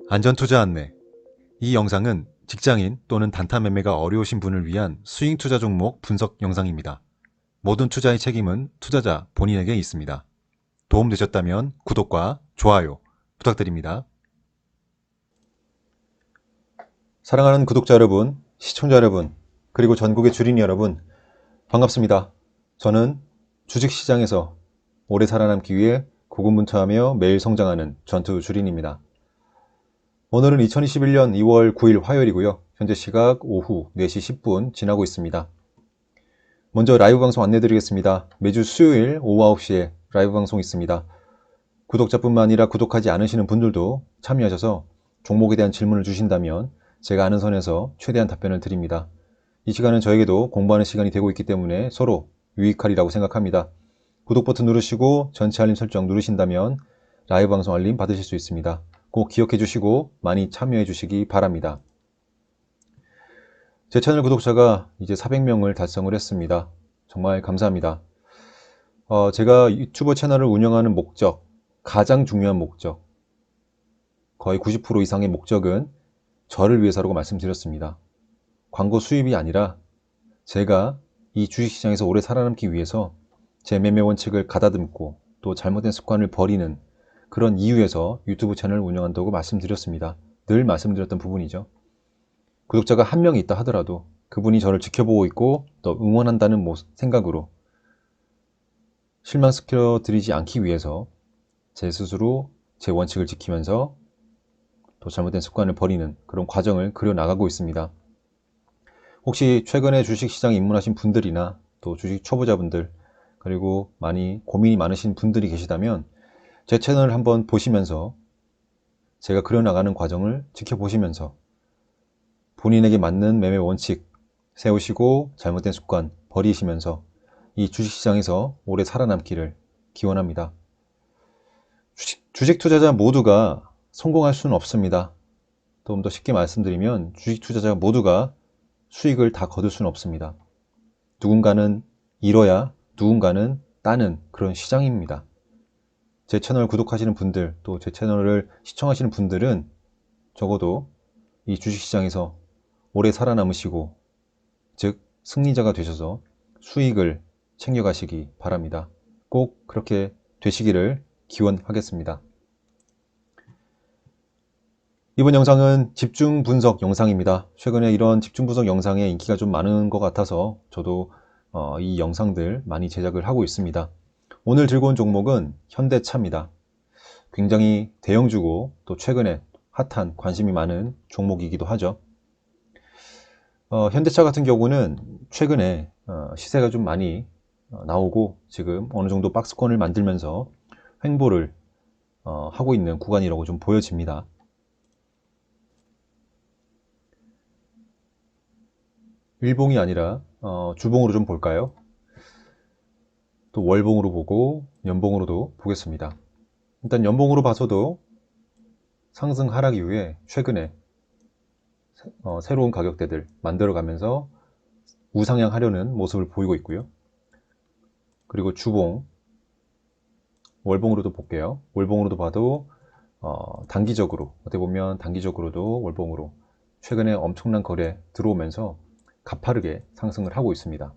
안전투자 안내. 이 영상은 직장인 또는 단타 매매가 어려우신 분을 위한 스윙 투자 종목 분석 영상입니다. 모든 투자의 책임은 투자자 본인에게 있습니다. 도움되셨다면 구독과 좋아요 부탁드립니다. 사랑하는 구독자 여러분, 시청자 여러분, 그리고 전국의 주린이 여러분, 반갑습니다. 저는 주식시장에서 오래 살아남기 위해 고군분투하며 매일 성장하는 전투 주린입니다. 오늘은 2021년 2월 9일 화요일이고요. 현재 시각 오후 4시 10분 지나고 있습니다. 먼저 라이브 방송 안내드리겠습니다. 매주 수요일 오후 9시에 라이브 방송 있습니다. 구독자뿐만 아니라 구독하지 않으시는 분들도 참여하셔서 종목에 대한 질문을 주신다면 제가 아는 선에서 최대한 답변을 드립니다. 이 시간은 저에게도 공부하는 시간이 되고 있기 때문에 서로 유익하리라고 생각합니다. 구독 버튼 누르시고 전체 알림 설정 누르신다면 라이브 방송 알림 받으실 수 있습니다. 꼭 기억해 주시고 많이 참여해 주시기 바랍니다. 제 채널 구독자가 이제 400명을 달성을 했습니다. 정말 감사합니다. 제가 유튜버 채널을 운영하는 목적, 가장 중요한 목적, 거의 90% 이상의 목적은 저를 위해서라고 말씀드렸습니다. 광고 수입이 아니라 제가 이 주식시장에서 오래 살아남기 위해서 제 매매 원칙을 가다듬고 또 잘못된 습관을 버리는 그런 이유에서 유튜브 채널을 운영한다고 말씀드렸습니다. 늘 말씀드렸던 부분이죠. 구독자가 한 명이 있다 하더라도 그분이 저를 지켜보고 있고 또 응원한다는 생각으로 실망시켜 드리지 않기 위해서 제 스스로 제 원칙을 지키면서 또 잘못된 습관을 버리는 그런 과정을 그려나가고 있습니다. 혹시 최근에 주식시장에 입문하신 분들이나 또 주식 초보자분들 그리고 많이 고민이 많으신 분들이 계시다면 제 채널을 한번 보시면서 제가 그려나가는 과정을 지켜보시면서 본인에게 맞는 매매 원칙 세우시고 잘못된 습관 버리시면서 이 주식시장에서 오래 살아남기를 기원합니다. 주식 투자자 모두가 성공할 수는 없습니다. 좀 더 쉽게 말씀드리면 주식 투자자 모두가 수익을 다 거둘 수는 없습니다. 누군가는 잃어야 누군가는 따는 그런 시장입니다. 제 채널 구독하시는 분들 또 제 채널을 시청하시는 분들은 적어도 이 주식시장에서 오래 살아남으시고 즉 승리자가 되셔서 수익을 챙겨가시기 바랍니다. 꼭 그렇게 되시기를 기원하겠습니다. 이번 영상은 집중 분석 영상입니다. 최근에 이런 집중 분석 영상에 인기가 좀 많은 것 같아서 저도 이 영상들 많이 제작을 하고 있습니다. 오늘 들고 온 종목은 현대차입니다. 굉장히 대형주고 또 최근에 핫한 관심이 많은 종목이기도 하죠. 현대차 같은 경우는 최근에 시세가 좀 많이 나오고 지금 어느 정도 박스권을 만들면서 횡보를 하고 있는 구간이라고 좀 보여집니다. 일봉이 아니라 주봉으로 좀 볼까요? 또 월봉으로 보고 연봉으로도 보겠습니다. 일단 연봉으로 봐서도 상승 하락 이후에 최근에 새로운 가격대들 만들어가면서 우상향 하려는 모습을 보이고 있고요. 그리고 주봉, 월봉으로도 볼게요. 월봉으로도 봐도 단기적으로 어떻게 보면 단기적으로도 월봉으로 최근에 엄청난 거래 들어오면서 가파르게 상승을 하고 있습니다.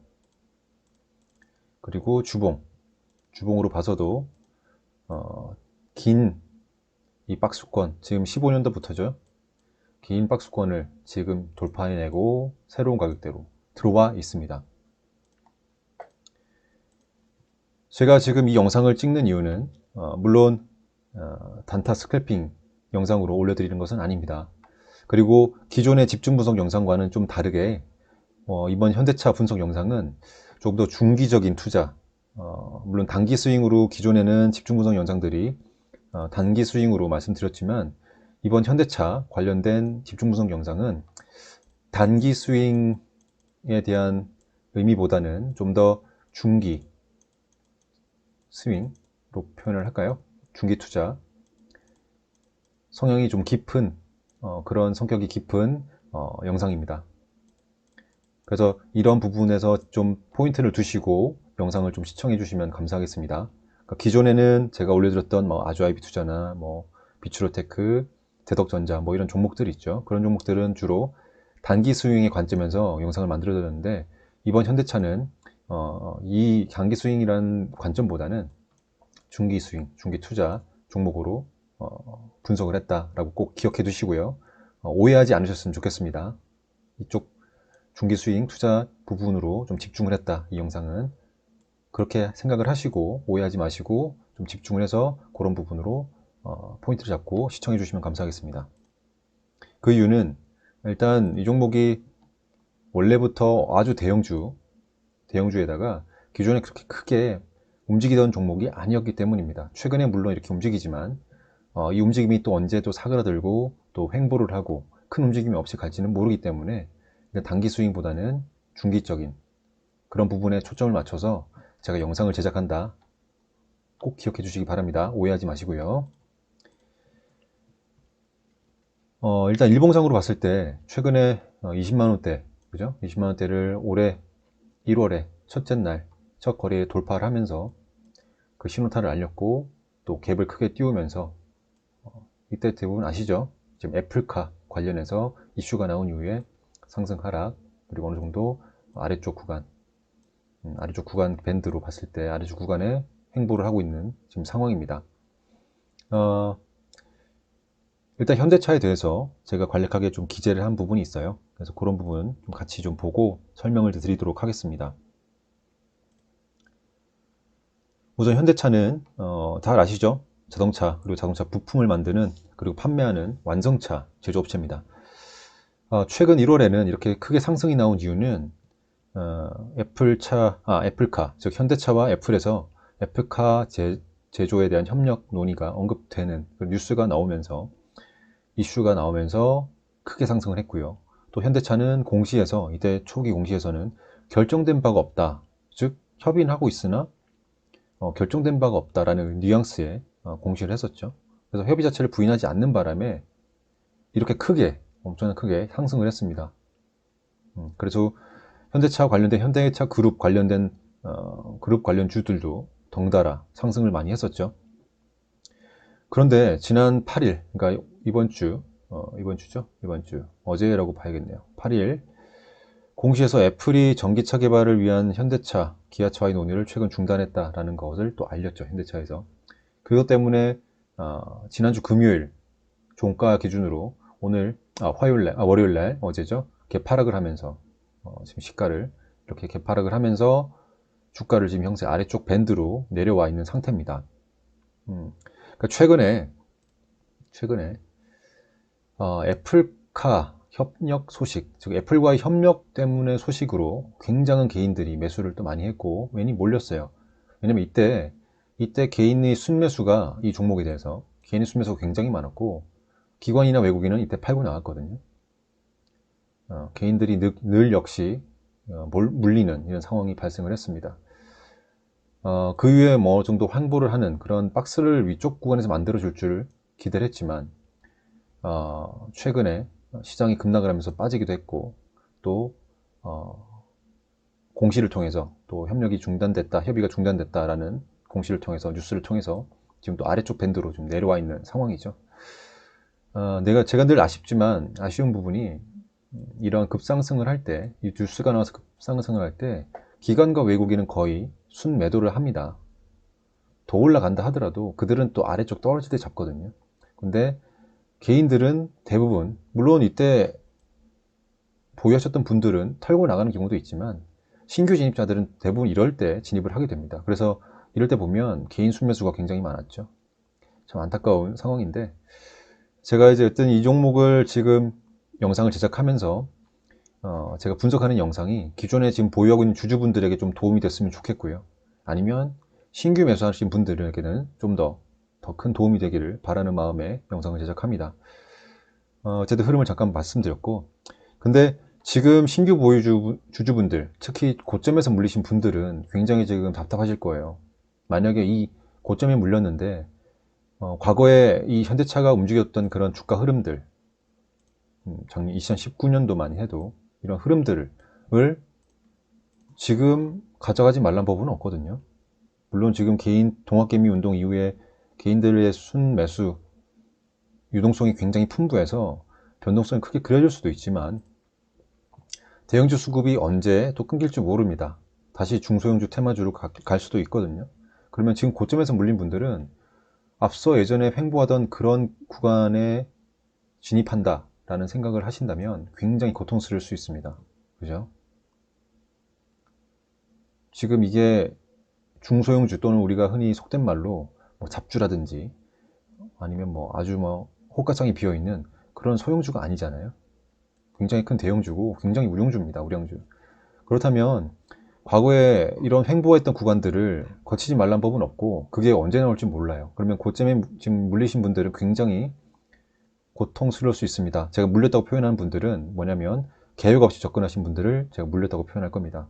그리고 주봉으로 봐서도 긴 이 박스권, 지금 15년도부터죠. 긴 박스권을 지금 돌파해내고 새로운 가격대로 들어와 있습니다. 제가 지금 이 영상을 찍는 이유는 물론 단타 스크래핑 영상으로 올려드리는 것은 아닙니다. 그리고 기존의 집중 분석 영상과는 좀 다르게 이번 현대차 분석 영상은 조금 더 중기적인 투자, 물론 단기 스윙으로 기존에는 집중 분석 영상들이 단기 스윙으로 말씀드렸지만 이번 현대차 관련된 집중 분석 영상은 단기 스윙에 대한 의미보다는 좀 더 중기 스윙으로 표현을 할까요? 중기 투자 성향이 좀 깊은 그런 성격이 깊은 영상입니다. 그래서 이런 부분에서 좀 포인트를 두시고 영상을 좀 시청해 주시면 감사하겠습니다. 그러니까 기존에는 제가 올려드렸던 아주아이비 투자나 비추로테크, 대덕전자 뭐 이런 종목들이 있죠. 그런 종목들은 주로 단기 스윙의 관점에서 영상을 만들어 드렸는데, 이번 현대차는 이 단기 스윙이라는 관점보다는 중기 스윙, 중기 투자 종목으로 분석을 했다라고 꼭 기억해 두시고요. 오해하지 않으셨으면 좋겠습니다. 이쪽 중기 스윙 투자 부분으로 좀 집중을 했다, 이 영상은. 그렇게 생각을 하시고 오해하지 마시고 좀 집중을 해서 그런 부분으로 포인트를 잡고 시청해 주시면 감사하겠습니다. 그 이유는 일단 이 종목이 원래부터 아주 대형주에다가 기존에 그렇게 크게 움직이던 종목이 아니었기 때문입니다. 최근에 물론 이렇게 움직이지만 이 움직임이 또 언제 또 사그라들고 또 횡보를 하고 큰 움직임이 없이 갈지는 모르기 때문에 단기 스윙보다는 중기적인 그런 부분에 초점을 맞춰서 제가 영상을 제작한다, 꼭 기억해 주시기 바랍니다. 오해하지 마시고요. 일단 일봉상으로 봤을 때 최근에 20만원대, 그죠? 20만원대를 올해 1월에 첫째 날 첫 거래에 돌파를 하면서 그 신호탄을 알렸고 또 갭을 크게 띄우면서 이때 대부분 아시죠? 지금 애플카 관련해서 이슈가 나온 이후에 상승 하락, 그리고 어느 정도 아래쪽 구간 밴드로 봤을 때 아래쪽 구간에 횡보를 하고 있는 지금 상황입니다. 일단 현대차에 대해서 제가 간략하게 좀 기재를 한 부분이 있어요. 그래서 그런 부분 좀 같이 좀 보고 설명을 드리도록 하겠습니다. 우선 현대차는 잘 아시죠? 자동차, 그리고 자동차 부품을 만드는 그리고 판매하는 완성차 제조업체입니다. 최근 1월에는 이렇게 크게 상승이 나온 이유는 애플카, 즉 현대차와 애플에서 애플카 제조에 대한 협력 논의가 언급되는 그 뉴스가 나오면서, 이슈가 나오면서 크게 상승을 했고요. 또 현대차는 공시에서, 이때 초기 공시에서는 결정된 바가 없다, 즉 협의는 하고 있으나 결정된 바가 없다라는 뉘앙스의 공시를 했었죠. 그래서 협의 자체를 부인하지 않는 바람에 이렇게 엄청나게 크게 상승을 했습니다. 그래서 현대차 관련된 현대차 그룹 관련된 그룹 관련주들도 덩달아 상승을 많이 했었죠. 그런데 지난 8일, 그러니까 이번 주죠? 이번 주 어제라고 봐야겠네요. 8일 공시에서 애플이 전기차 개발을 위한 현대차, 기아차와의 논의를 최근 중단했다라는 것을 또 알렸죠. 현대차에서. 그것 때문에 지난주 금요일 종가 기준으로 오늘 월요일날 어제죠, 개파락을 하면서 지금 시가를 이렇게 개파락을 하면서 주가를 지금 형세 아래쪽 밴드로 내려와 있는 상태입니다. 그러니까 최근에 애플카 협력 소식, 즉 애플과의 협력 때문에 소식으로 굉장한 개인들이 매수를 또 많이 했고 괜히 몰렸어요. 왜냐면 이때 개인의 순매수가, 이 종목에 대해서 개인의 순매수가 굉장히 많았고 기관이나 외국인은 이때 팔고 나왔거든요. 개인들이 늘 역시 물리는 이런 상황이 발생을 했습니다. 그 이후에 뭐 정도 환보를 하는 그런 박스를 위쪽 구간에서 만들어 줄 줄 기대를 했지만 최근에 시장이 급락을 하면서 빠지기도 했고, 또 공시를 통해서 또 협의가 중단됐다라는 공시를 통해서, 뉴스를 통해서 지금 또 아래쪽 밴드로 좀 내려와 있는 상황이죠. 제가 늘 아쉬운 부분이, 이런 급상승을 할 때, 이 뉴스가 나와서 급상승을 할 때 기관과 외국인은 거의 순매도를 합니다. 더 올라간다 하더라도 그들은 또 아래쪽 떨어질 때 잡거든요. 근데 개인들은 대부분, 물론 이때 보유하셨던 분들은 털고 나가는 경우도 있지만 신규 진입자들은 대부분 이럴 때 진입을 하게 됩니다. 그래서 이럴 때 보면 개인 순매수가 굉장히 많았죠. 참 안타까운 상황인데, 제가 이제 어떤 이 종목을 지금 영상을 제작하면서 제가 분석하는 영상이 기존에 지금 보유하고 있는 주주분들에게 좀 도움이 됐으면 좋겠고요. 아니면 신규 매수하신 분들에게는 좀 더 큰 도움이 되기를 바라는 마음에 영상을 제작합니다. 어쨌든 흐름을 잠깐 말씀드렸고, 근데 지금 신규 보유 주주분들, 특히 고점에서 물리신 분들은 굉장히 지금 답답하실 거예요. 만약에 이 고점에 물렸는데 과거에 이 현대차가 움직였던 그런 주가 흐름들, 작년 2019년도만 해도 이런 흐름들을 지금 가져가지 말란 법은 없거든요. 물론 지금 개인 동학개미 운동 이후에 개인들의 순매수, 유동성이 굉장히 풍부해서 변동성이 크게 그려질 수도 있지만 대형주 수급이 언제 또 끊길지 모릅니다. 다시 중소형주 테마주로 갈 수도 있거든요. 그러면 지금 고점에서 물린 분들은 앞서 예전에 횡보하던 그런 구간에 진입한다 라는 생각을 하신다면 굉장히 고통스러울 수 있습니다. 그죠? 지금 이게 중소형주 또는 우리가 흔히 속된 말로 뭐 잡주라든지 아니면 뭐 아주 뭐 호가창이 비어있는 그런 소형주가 아니잖아요. 굉장히 큰 대형주고 굉장히 우량주입니다. 우량주. 그렇다면 과거에 이런 횡보했던 구간들을 거치지 말란 법은 없고 그게 언제 나올지 몰라요. 그러면 고점에 지금 물리신 분들은 굉장히 고통스러울 수 있습니다. 제가 물렸다고 표현하는 분들은 뭐냐면 계획 없이 접근하신 분들을 제가 물렸다고 표현할 겁니다.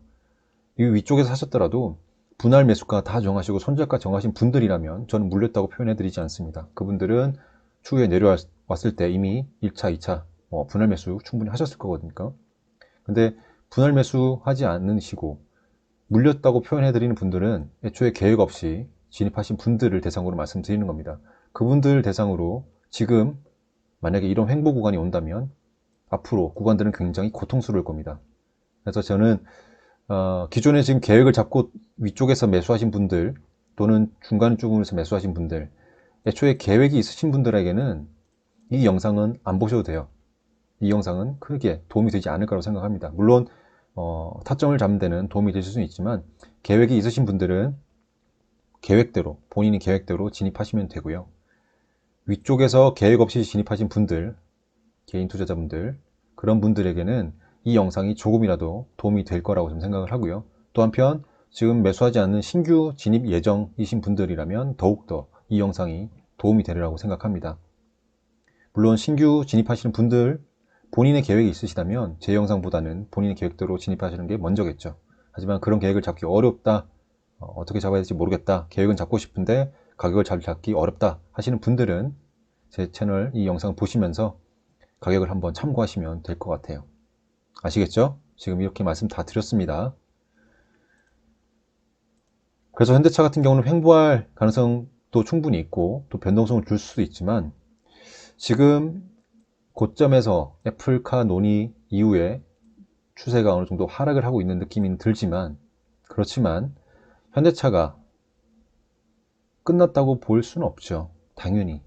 이 위쪽에서 사셨더라도 분할 매수가 다 정하시고 손절가 정하신 분들이라면 저는 물렸다고 표현해 드리지 않습니다. 그분들은 추후에 내려왔을 때 이미 1차, 2차 분할 매수 충분히 하셨을 거거든요. 근데 분할 매수 하지 않으시고 물렸다고 표현해 드리는 분들은 애초에 계획 없이 진입하신 분들을 대상으로 말씀드리는 겁니다. 그분들 대상으로 지금 만약에 이런 횡보 구간이 온다면 앞으로 구간들은 굉장히 고통스러울 겁니다. 그래서 저는 기존에 지금 계획을 잡고 위쪽에서 매수하신 분들 또는 중간 쪽에서 매수하신 분들 애초에 계획이 있으신 분들에게는 이 영상은 안 보셔도 돼요. 이 영상은 크게 도움이 되지 않을 거라고 생각합니다. 물론 타점을 잡는 데는 도움이 되실 수는 있지만 계획이 있으신 분들은 계획대로 본인이 계획대로 진입하시면 되고요. 위쪽에서 계획 없이 진입하신 분들, 개인 투자자분들 그런 분들에게는 이 영상이 조금이라도 도움이 될 거라고 좀 생각을 하고요. 또 한편 지금 매수하지 않는 신규 진입 예정이신 분들이라면 더욱더 이 영상이 도움이 되리라고 생각합니다. 물론 신규 진입하시는 분들 본인의 계획이 있으시다면 제 영상보다는 본인의 계획대로 진입하시는 게 먼저겠죠. 하지만 그런 계획을 잡기 어렵다, 어떻게 잡아야 될지 모르겠다, 계획은 잡고 싶은데 가격을 잘 잡기 어렵다 하시는 분들은 제 채널 이 영상 보시면서 가격을 한번 참고하시면 될 것 같아요. 아시겠죠? 지금 이렇게 말씀 다 드렸습니다. 그래서 현대차 같은 경우는 횡보할 가능성도 충분히 있고 또 변동성을 줄 수도 있지만 지금 고점에서 애플카 논의 이후에 추세가 어느 정도 하락을 하고 있는 느낌이 들지만 그렇지만 현대차가 끝났다고 볼 수는 없죠. 당연히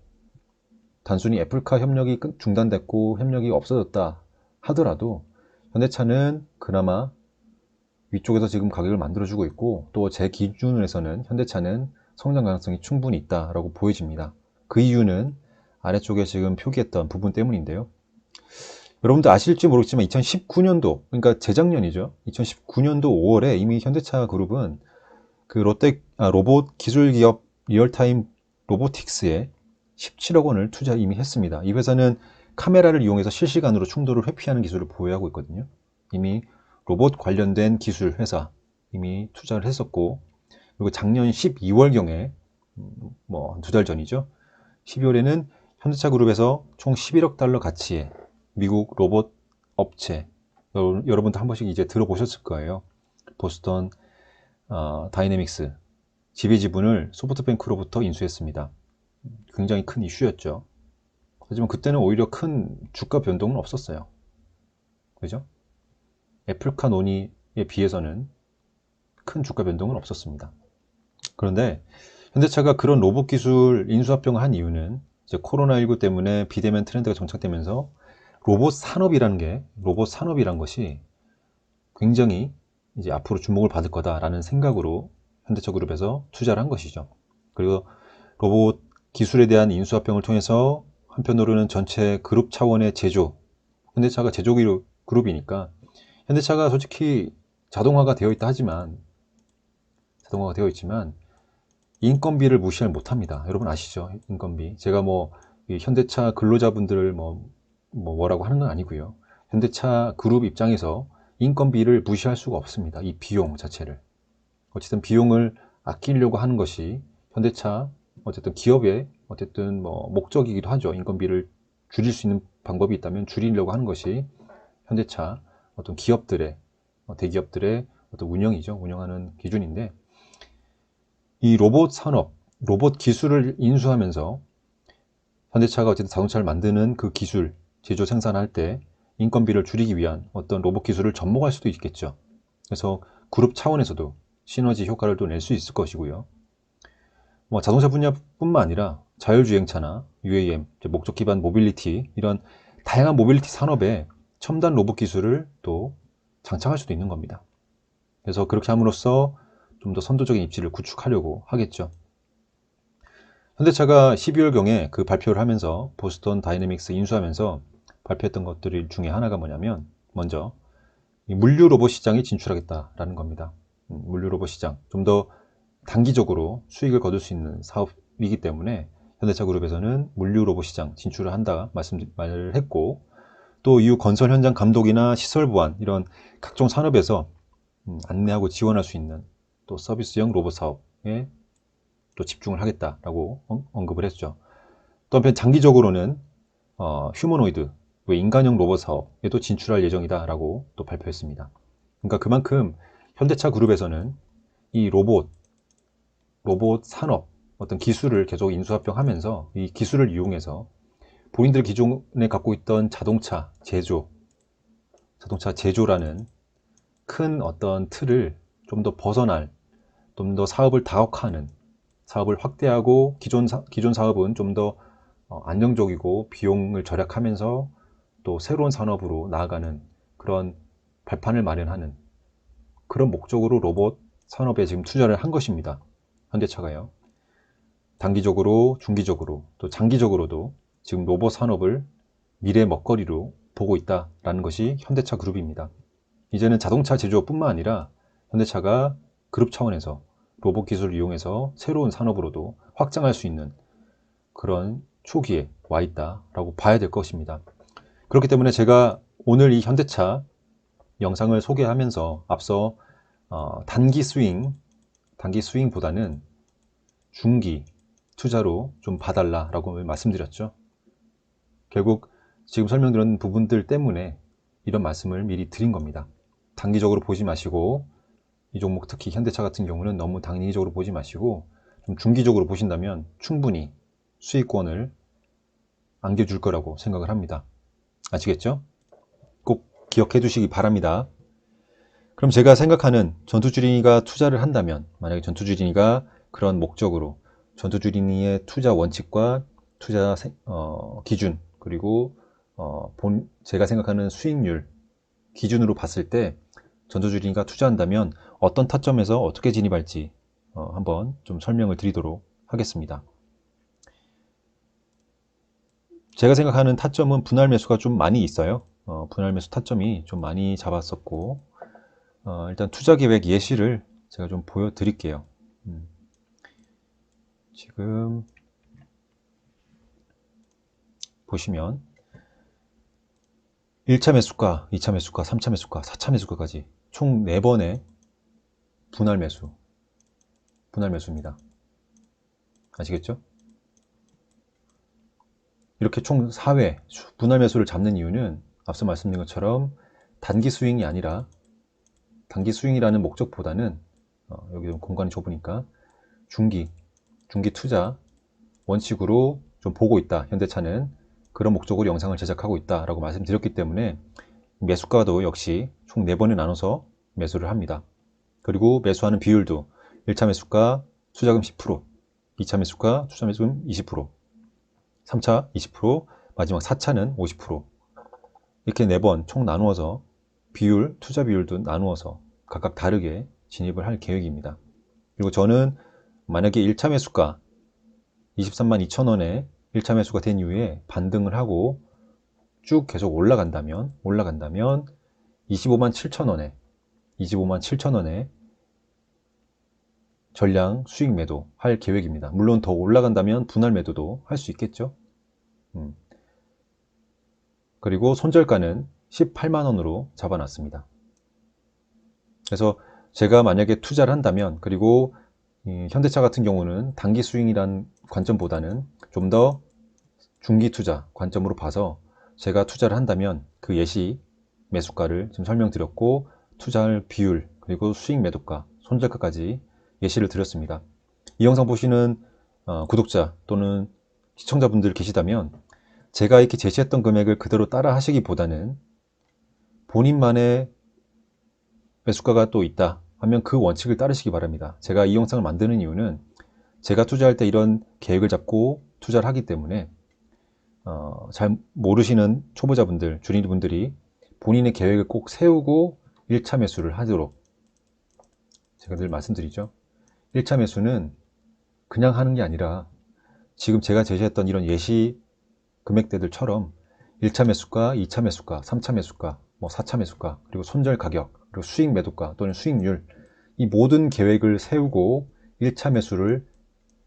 단순히 애플카 협력이 중단됐고 협력이 없어졌다 하더라도 현대차는 그나마 위쪽에서 지금 가격을 만들어주고 있고 또 제 기준에서는 현대차는 성장 가능성이 충분히 있다라고 보여집니다. 그 이유는 아래쪽에 지금 표기했던 부분 때문인데요. 여러분들 아실지 모르겠지만 2019년도 그러니까 재작년이죠. 2019년도 5월에 이미 현대차 그룹은 그 로봇 기술 기업 리얼타임 로보틱스에 17억 원을 투자 이미 했습니다. 이 회사는 카메라를 이용해서 실시간으로 충돌을 회피하는 기술을 보유하고 있거든요. 이미 로봇 관련된 기술 회사 이미 투자를 했었고 그리고 작년 12월경에 뭐 한 두 달 전이죠. 12월에는 현대차 그룹에서 총 11억 달러 가치의 미국 로봇 업체 여러분도 한 번씩 이제 들어보셨을 거예요. 보스턴 다이내믹스 지배 지분을 소프트뱅크로부터 인수했습니다. 굉장히 큰 이슈였죠. 하지만 그때는 오히려 큰 주가 변동은 없었어요. 그죠? 애플카 논의에 비해서는 큰 주가 변동은 없었습니다. 그런데 현대차가 그런 로봇 기술 인수합병을 한 이유는 이제 코로나19 때문에 비대면 트렌드가 정착되면서 로봇 산업이란 것이 굉장히 이제 앞으로 주목을 받을 거다라는 생각으로 현대차 그룹에서 투자를 한 것이죠. 그리고 로봇 기술에 대한 인수합병을 통해서 한편으로는 전체 그룹 차원의 제조, 현대차가 제조 그룹이니까 현대차가 솔직히 자동화가 되어 있지만 인건비를 무시를 못합니다. 여러분 아시죠? 인건비. 제가 이 현대차 근로자분들을 뭐라고 하는 건 아니고요. 현대차 그룹 입장에서 인건비를 무시할 수가 없습니다. 이 비용 자체를. 어쨌든 비용을 아끼려고 하는 것이 현대차 어쨌든 기업의 목적이기도 하죠. 인건비를 줄일 수 있는 방법이 있다면 줄이려고 하는 것이 현대차 어떤 기업들의 대기업들의 어떤 운영하는 기준인데 이 로봇 산업, 로봇 기술을 인수하면서 현대차가 어쨌든 자동차를 만드는 그 기술, 제조 생산할 때 인건비를 줄이기 위한 어떤 로봇 기술을 접목할 수도 있겠죠. 그래서 그룹 차원에서도 시너지 효과를 또 낼 수 있을 것이고요. 뭐 자동차 분야뿐만 아니라 자율주행차나 UAM, 목적 기반 모빌리티, 이런 다양한 모빌리티 산업에 첨단 로봇 기술을 또 장착할 수도 있는 겁니다. 그래서 그렇게 함으로써 좀 더 선도적인 입지를 구축하려고 하겠죠. 현대차가 12월경에 그 발표를 하면서 보스턴 다이내믹스 인수하면서 발표했던 것들 중에 하나가 뭐냐면, 먼저 이 물류 로봇 시장에 진출하겠다라는 겁니다. 물류 로봇 시장, 좀 더 단기적으로 수익을 거둘 수 있는 사업이기 때문에 현대차 그룹에서는 물류 로봇 시장 진출을 한다 말을 했고, 또 이후 건설 현장 감독이나 시설 보안, 이런 각종 산업에서 안내하고 지원할 수 있는 또 서비스형 로봇 사업에 또 집중을 하겠다라고 언급을 했죠. 또 한편 장기적으로는 휴머노이드, 인간형 로봇 사업에도 진출할 예정이다라고 또 발표했습니다. 그러니까 그만큼 현대차 그룹에서는 이 로봇 산업 어떤 기술을 계속 인수합병하면서 이 기술을 이용해서 본인들 기존에 갖고 있던 자동차 제조라는 큰 어떤 틀을 좀 더 벗어날, 좀 더 사업을 다각화하는, 사업을 확대하고 기존 사업은 좀 더 안정적이고 비용을 절약하면서 또 새로운 산업으로 나아가는 그런 발판을 마련하는 그런 목적으로 로봇 산업에 지금 투자를 한 것입니다. 현대차가요. 단기적으로, 중기적으로, 또 장기적으로도 지금 로봇 산업을 미래 먹거리로 보고 있다라는 것이 현대차 그룹입니다. 이제는 자동차 제조업뿐만 아니라 현대차가 그룹 차원에서 로봇 기술을 이용해서 새로운 산업으로도 확장할 수 있는 그런 초기에 와 있다라고 봐야 될 것입니다. 그렇기 때문에 제가 오늘 이 현대차 영상을 소개하면서 앞서 단기 스윙보다는 중기 투자로 좀 봐달라라고 말씀드렸죠. 결국 지금 설명드린 부분들 때문에 이런 말씀을 미리 드린 겁니다. 단기적으로 보지 마시고, 이 종목 특히 현대차 같은 경우는 너무 단기적으로 보지 마시고 좀 중기적으로 보신다면 충분히 수익권을 안겨줄 거라고 생각을 합니다. 아시겠죠? 꼭 기억해 두시기 바랍니다. 그럼 제가 생각하는 전투주린이가 투자를 한다면, 만약에 전투주린이가 그런 목적으로 전투주린이의 투자 원칙과 투자 기준, 그리고 제가 생각하는 수익률 기준으로 봤을 때 전투주린이가 투자한다면 어떤 타점에서 어떻게 진입할지 한번 좀 설명을 드리도록 하겠습니다. 제가 생각하는 타점은 분할 매수가 좀 많이 있어요. 분할 매수 타점이 좀 많이 잡았었고, 일단 투자 계획 예시를 제가 좀 보여드릴게요. 지금 보시면 1차 매수가, 2차 매수가, 3차 매수가, 4차 매수가까지 총 4번의 분할 매수입니다. 아시겠죠? 이렇게 총 4회 분할 매수를 잡는 이유는 앞서 말씀드린 것처럼 단기 스윙이 아니라, 단기 스윙이라는 목적보다는 여기 좀 공간이 좁으니까 중기 투자 원칙으로 좀 보고 있다. 현대차는 그런 목적으로 영상을 제작하고 있다라고 말씀드렸기 때문에 매수가도 역시 총 4번에 나눠서 매수를 합니다. 그리고 매수하는 비율도 1차 매수가 투자금 10%, 2차 매수가 투자금 20%, 3차 20%, 마지막 4차는 50%, 이렇게 4번 총 나누어서 투자 비율도 나누어서 각각 다르게 진입을 할 계획입니다. 그리고 저는 만약에 1차 매수가 23만 2천원에 1차 매수가 된 이후에 반등을 하고 쭉 계속 올라간다면 25만 7천원에 전량 수익 매도 할 계획입니다. 물론 더 올라간다면 분할 매도도 할 수 있겠죠. 그리고 손절가는 18만원으로 잡아놨습니다. 그래서 제가 만약에 투자를 한다면, 그리고 현대차 같은 경우는 단기 스윙이란 관점보다는 좀 더 중기 투자 관점으로 봐서 제가 투자를 한다면 그 예시 매수가를 지금 설명드렸고, 투자할 비율, 그리고 수익 매도가, 손절가까지 예시를 드렸습니다. 이 영상 보시는 구독자 또는 시청자분들 계시다면 제가 이렇게 제시했던 금액을 그대로 따라 하시기보다는 본인만의 매수가가 또 있다 하면 그 원칙을 따르시기 바랍니다. 제가 이 영상을 만드는 이유는 제가 투자할 때 이런 계획을 잡고 투자를 하기 때문에 잘 모르시는 초보자분들, 주린이분들이 본인의 계획을 꼭 세우고 1차 매수를 하도록 제가 늘 말씀드리죠. 1차 매수는 그냥 하는 게 아니라 지금 제가 제시했던 이런 예시 금액대들처럼 1차 매수가, 2차 매수가, 3차 매수가, 4차 매수가, 그리고 손절 가격, 그리고 수익 매도가 또는 수익률, 이 모든 계획을 세우고 1차 매수를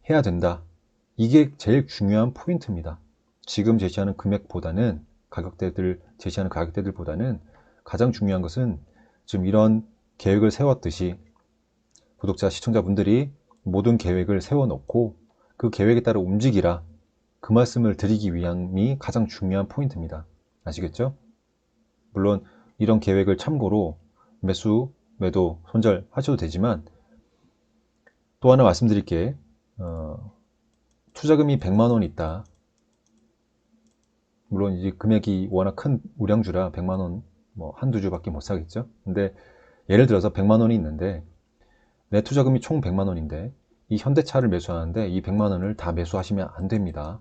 해야 된다. 이게 제일 중요한 포인트입니다. 지금 제시하는 금액보다는 제시하는 가격대들보다는 가장 중요한 것은 지금 이런 계획을 세웠듯이 구독자, 시청자분들이 모든 계획을 세워놓고 그 계획에 따라 움직이라, 그 말씀을 드리기 위함이 가장 중요한 포인트입니다. 아시겠죠? 물론 이런 계획을 참고로 매수, 매도, 손절 하셔도 되지만 또 하나 말씀드릴 게 투자금이 100만 원 있다. 물론 이제 금액이 워낙 큰 우량주라 100만 원 한두 주밖에 못 사겠죠. 근데 예를 들어서 100만 원이 있는데 내 투자금이 총 100만 원인데 이 현대차를 매수하는데 이 100만 원을 다 매수하시면 안 됩니다.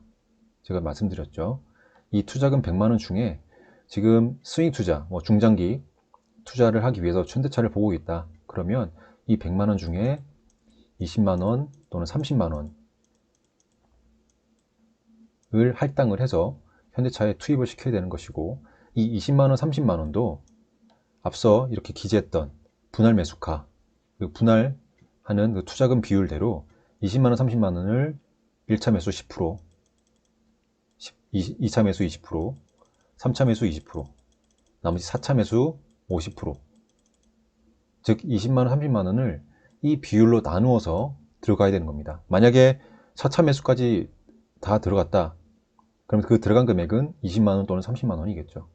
제가 말씀드렸죠. 이 투자금 100만 원 중에 지금 스윙 투자, 중장기 투자를 하기 위해서 현대차를 보고 있다. 그러면 이 100만 원 중에 20만 원 또는 30만 원을 할당을 해서 현대차에 투입을 시켜야 되는 것이고, 이 20만 원, 30만 원도 앞서 이렇게 기재했던 분할 매수가, 그 분할하는 그 투자금 비율대로 20만 원, 30만 원을 1차 매수 10%, 2차 매수 20%, 3차 매수 20%, 나머지 4차 매수 50%, 즉 20만 원, 30만 원을 이 비율로 나누어서 들어가야 되는 겁니다. 만약에 4차 매수까지 다 들어갔다. 그럼 그 들어간 금액은 20만 원 또는 30만 원이겠죠.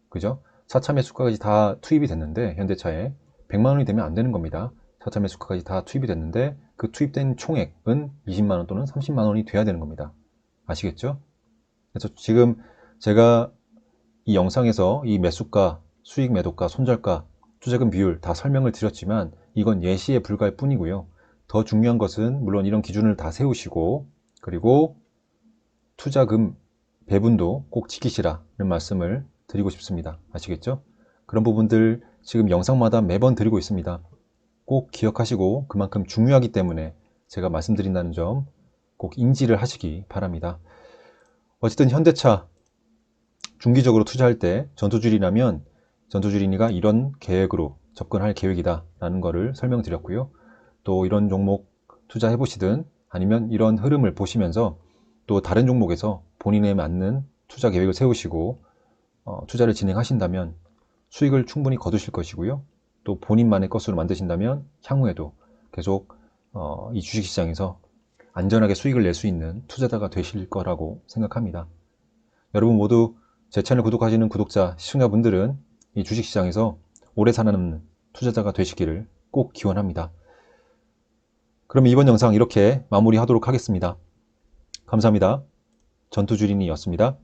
그죠? 4차 매수가까지 다 투입이 됐는데 현대차에 100만 원이 되면 안 되는 겁니다. 4차 매수가까지 다 투입이 됐는데 그 투입된 총액은 20만 원 또는 30만 원이 돼야 되는 겁니다. 아시겠죠? 그래서 지금 제가 이 영상에서 이 매수가, 수익 매도가, 손절가, 투자금 비율 다 설명을 드렸지만 이건 예시에 불과할 뿐이고요. 더 중요한 것은 물론 이런 기준을 다 세우시고 그리고 투자금 배분도 꼭 지키시라는 말씀을 드리고 싶습니다. 아시겠죠? 그런 부분들 지금 영상마다 매번 드리고 있습니다. 꼭 기억하시고 그만큼 중요하기 때문에 제가 말씀드린다는 점 꼭 인지를 하시기 바랍니다. 어쨌든 현대차 중기적으로 투자할 때 전투주린이라면 전투주린이가 이런 계획으로 접근할 계획이다 라는 거를 설명드렸고요. 또 이런 종목 투자해 보시든 아니면 이런 흐름을 보시면서 또 다른 종목에서 본인에 맞는 투자 계획을 세우시고 투자를 진행하신다면 수익을 충분히 거두실 것이고요. 또 본인만의 것으로 만드신다면 향후에도 계속 이 주식시장에서 안전하게 수익을 낼 수 있는 투자자가 되실 거라고 생각합니다. 여러분 모두 제 채널 구독하시는 구독자, 시청자분들은 이 주식시장에서 오래 살아남는 투자자가 되시기를 꼭 기원합니다. 그럼 이번 영상 이렇게 마무리하도록 하겠습니다. 감사합니다. 전투주린이였습니다.